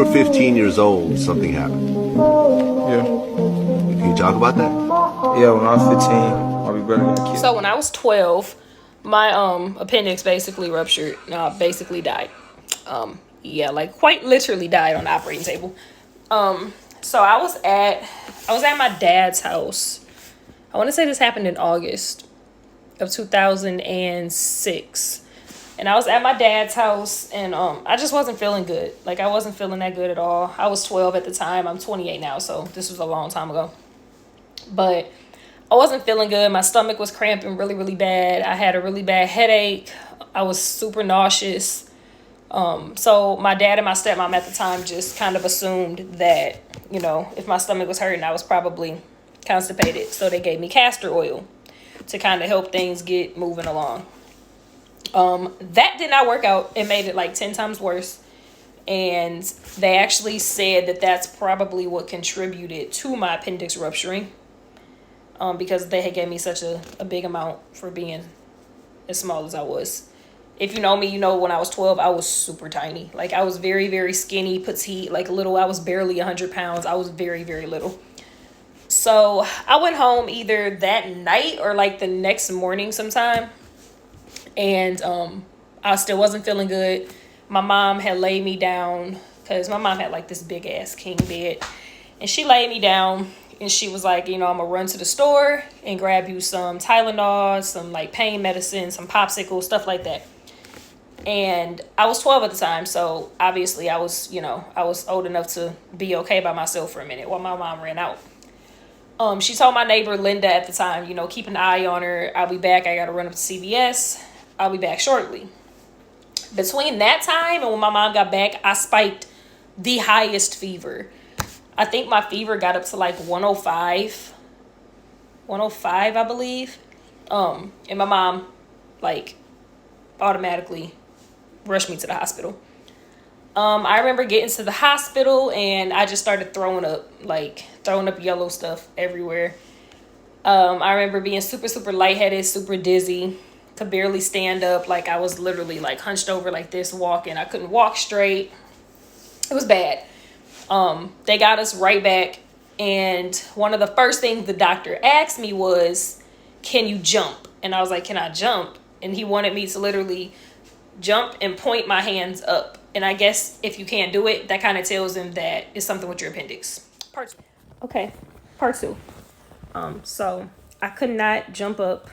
were 15 years old, something happened. Yeah. Can you talk about that? Yeah, when I was 15, my big brother got killed. So when I was 12, my appendix basically ruptured. Basically died. Yeah, like quite literally died on the operating table. So I was at my dad's house. I want to say this happened in August of 2006. And I was at my dad's house, and I just wasn't feeling good. Like, I wasn't feeling that good at all. I was 12 at the time. I'm 28 now, so this was a long time ago. But I wasn't feeling good. My stomach was cramping really, really bad. I had a really bad headache. I was super nauseous. So my dad and my stepmom at the time just kind of assumed that, you know, if my stomach was hurting, I was probably constipated. So they gave me castor oil to kind of help things get moving along. That did not work out. It made it like 10 times worse. And they actually said that that's probably what contributed to my appendix rupturing. Because they had gave me such a big amount for being as small as I was. If you know me, you know when I was 12, I was super tiny. Like, I was very, very skinny, petite, like little. I was barely 100 pounds. I was very, very little. So I went home either that night or like the next morning sometime. And I still wasn't feeling good. My mom had laid me down because my mom had like this big ass king bed. And she laid me down and she was like, you know, I'm going to run to the store and grab you some Tylenol, some like pain medicine, some popsicles, stuff like that. And I was 12 at the time, so obviously I was old enough to be okay by myself for a minute while my mom ran out. She told my neighbor Linda at the time, you know, keep an eye on her. I'll be back. I got to run up to CVS. I'll be back shortly. Between that time and when my mom got back, I spiked the highest fever. I think my fever got up to like 105, I believe. And my mom, like, automatically rushed me to the hospital. I remember getting to the hospital and I just started throwing up yellow stuff everywhere. I remember being super, super lightheaded, super dizzy, could barely stand up. Like, I was literally like hunched over like this walking. I couldn't walk straight. It was bad. They got us right back. And one of the first things the doctor asked me was, can you jump? And I was like, can I jump? And he wanted me to literally jump and point my hands up. And I guess if you can't do it, that kind of tells him that it's something with your appendix. Part 2. Okay, part 2. So I could not jump up.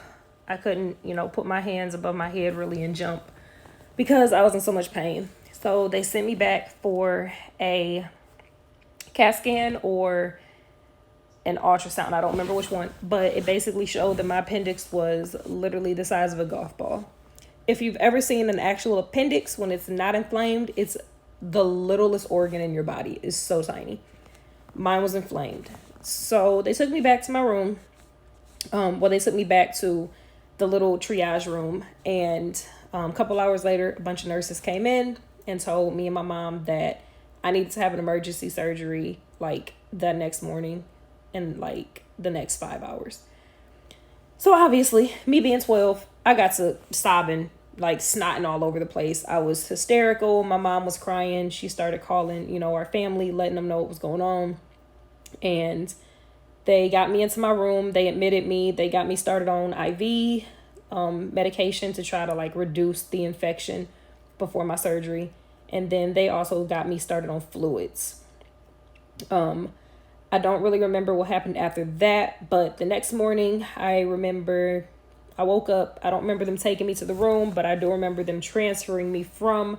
I couldn't, put my hands above my head really and jump because I was in so much pain. So they sent me back for a CAT scan or an ultrasound. I don't remember which one, but it basically showed that my appendix was literally the size of a golf ball. If you've ever seen an actual appendix when it's not inflamed, it's the littlest organ in your body. It's so tiny. Mine was inflamed. So they took me back to my room. They took me back to the little triage room. And a couple hours later, a bunch of nurses came in and told me and my mom that I needed to have an emergency surgery like that next morning in like the next 5 hours. So obviously, me being 12, I got to sobbing, like snotting all over the place. I was hysterical. My mom was crying. She started calling, our family, letting them know what was going on. And they got me into my room. They admitted me. They got me started on IV medication to try to like reduce the infection before my surgery. And then they also got me started on fluids. I don't really remember what happened after that, but the next morning I remember I woke up. I don't remember them taking me to the room, but I do remember them transferring me from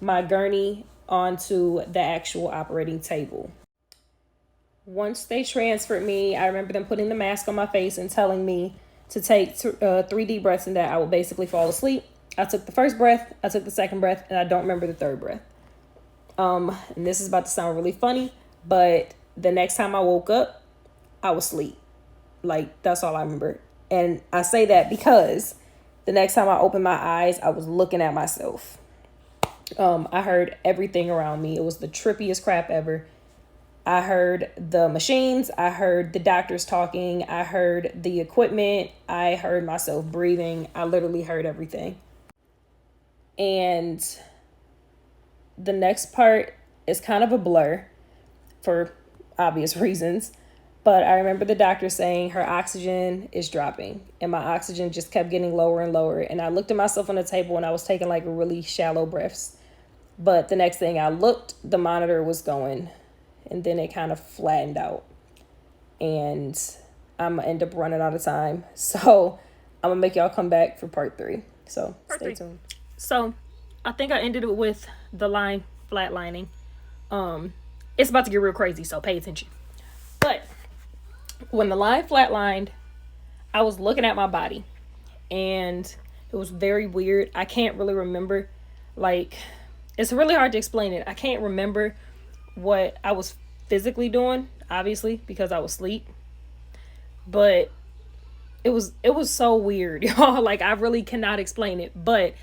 my gurney onto the actual operating table. Once they transferred me, I remember them putting the mask on my face and telling me to take 3 deep breaths and that I would basically fall asleep. I took the first breath, I took the second breath, and I don't remember the third breath. And this is about to sound really funny, but the next time I woke up, I was asleep. Like, that's all I remember. And I say that because the next time I opened my eyes, I was looking at myself. I heard everything around me. It was the trippiest crap ever. I heard the machines. I heard the doctors talking. I heard the equipment. I heard myself breathing. I literally heard everything. And the next part It's kind of a blur for obvious reasons. But I remember the doctor saying her oxygen is dropping, and my oxygen just kept getting lower and lower. And I looked at myself on the table and I was taking like really shallow breaths. But the next thing I looked, the monitor was going, and then it kind of flattened out. And I'm going to end up running out of time. So I'm going to make y'all come back for part 3. So stay tuned. So I think I ended it with the line flatlining. It's about to get real crazy, so pay attention. But when the line flatlined, I was looking at my body, and it was very weird. I can't really remember, like, it's really hard to explain it. I can't remember what I was physically doing, obviously, because I was asleep. But it was so weird, y'all. Like, I really cannot explain it. But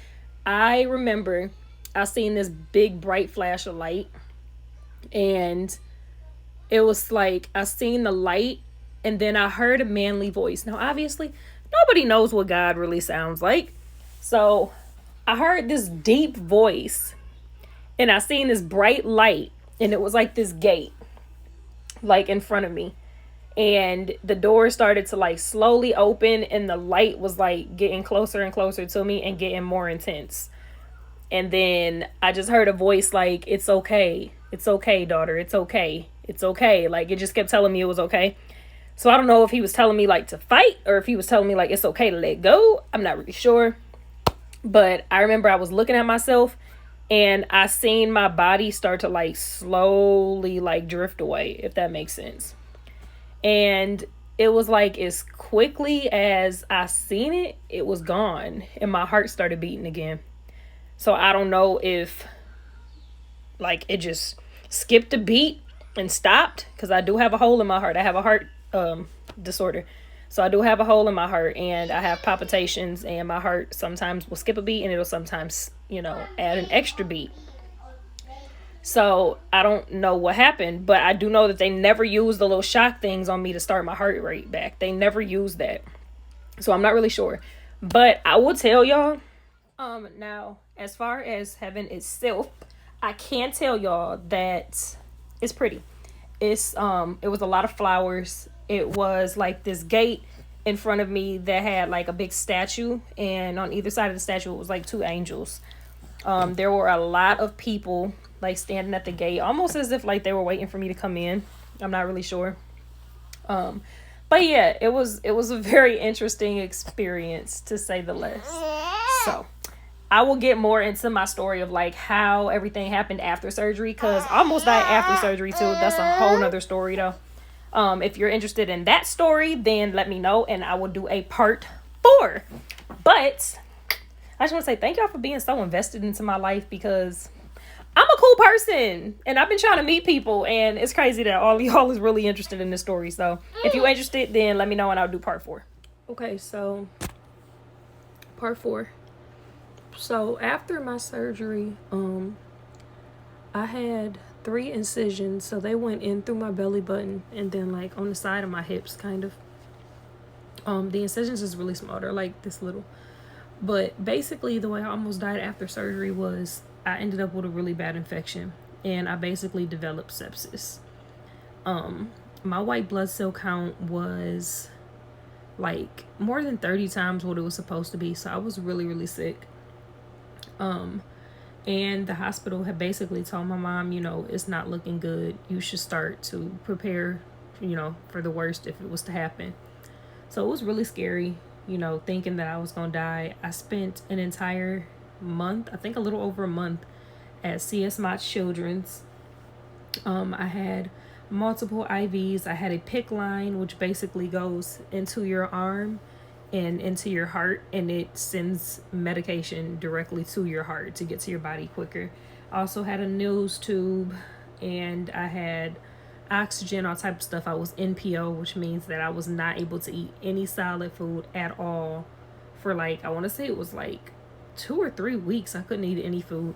I remember I seen this big bright flash of light, and it was like I seen the light, and then I heard a manly voice. Now, obviously, nobody knows what God really sounds like. So I heard this deep voice, and I seen this bright light, and it was like this gate, like in front of me. And the door started to like slowly open, and the light was like getting closer and closer to me and getting more intense. And then I just heard a voice like, "It's okay. It's okay, daughter. It's okay. It's okay." Like, it just kept telling me it was okay. So I don't know if he was telling me like to fight, or if he was telling me like it's okay to let go. I'm not really sure. But I remember I was looking at myself, and I seen my body start to like slowly like drift away, if that makes sense. And it was like as quickly as I seen it, it was gone, and my heart started beating again. So I don't know if like it just skipped a beat and stopped, because I do have a hole in my heart. I have a heart disorder. So I do have a hole in my heart, and I have palpitations, and my heart sometimes will skip a beat, and it'll sometimes, add an extra beat. So I don't know what happened, but I do know that they never used the little shock things on me to start my heart rate back. They never used that. So I'm not really sure. But I will tell y'all, now, as far as heaven itself, I can tell y'all that it's pretty. It was a lot of flowers. It was like this gate in front of me that had like a big statue, and on either side of the statue it was like 2 angels. There were a lot of people like standing at the gate, almost as if like they were waiting for me to come in. I'm not really sure. But yeah, it was a very interesting experience, to say the least. So I will get more into my story of like how everything happened after surgery, because I almost died after surgery too. That's a whole nother story though. If you're interested in that story, then let me know, and I will do a part 4. But I just want to say thank y'all for being so invested into my life, because I'm a cool person, and I've been trying to meet people, and it's crazy that all of y'all is really interested in this story. So if you're interested, then let me know, and I'll do part 4. Okay, so part 4. So after my surgery, I had 3 incisions. So they went in through my belly button, and then like on the side of my hips, kind of. The incisions is really small. They're like this little. But basically the way I almost died after surgery was I ended up with a really bad infection, and I basically developed sepsis. My white blood cell count was like more than 30 times what it was supposed to be. So I was really, really sick. And the hospital had basically told my mom, it's not looking good. You should start to prepare, for the worst if it was to happen. So it was really scary, thinking that I was going to die. I spent an entire month, I think a little over a month, at CS Mott Children's. I had multiple IVs. I had a PICC line, which basically goes into your arm and into your heart, and it sends medication directly to your heart to get to your body quicker. I also had a nose tube, and I had oxygen, all type of stuff. I was NPO, which means that I was not able to eat any solid food at all for like, I want to say it was like 2 or 3 weeks. I couldn't eat any food.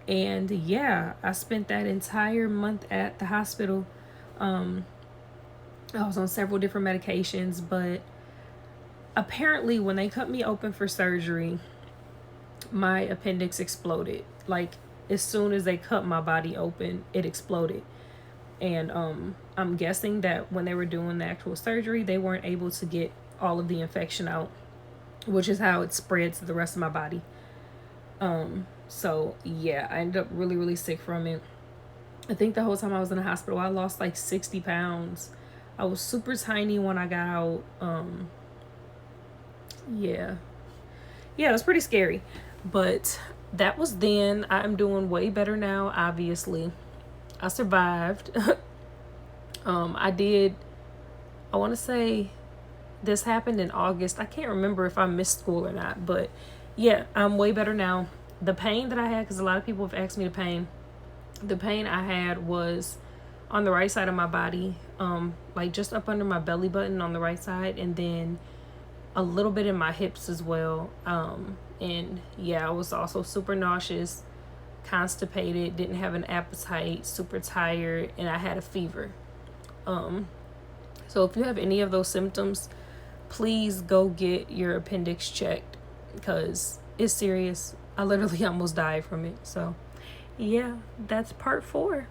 And yeah, I spent that entire month at the hospital. I was on several different medications, but apparently when they cut me open for surgery, my appendix exploded. Like, as soon as they cut my body open, it exploded. And I'm guessing that when they were doing the actual surgery, they weren't able to get all of the infection out, which is how it spread to the rest of my body. So yeah, I ended up really, really sick from it. I think the whole time I was in the hospital, I lost like 60 pounds. I was super tiny when I got out. Yeah, it was pretty scary. But that was then. I'm doing way better now, obviously. I survived. I want to say this happened in August. I can't remember if I missed school or not, but yeah, I'm way better now. The pain that I had, because a lot of people have asked me the pain I had was on the right side of my body, like just up under my belly button on the right side, and then a little bit in my hips as well. And yeah, I was also super nauseous, constipated, didn't have an appetite, super tired, and I had a fever. So if you have any of those symptoms, please go get your appendix checked, because it's serious. I literally almost died from it. So yeah, that's part 4.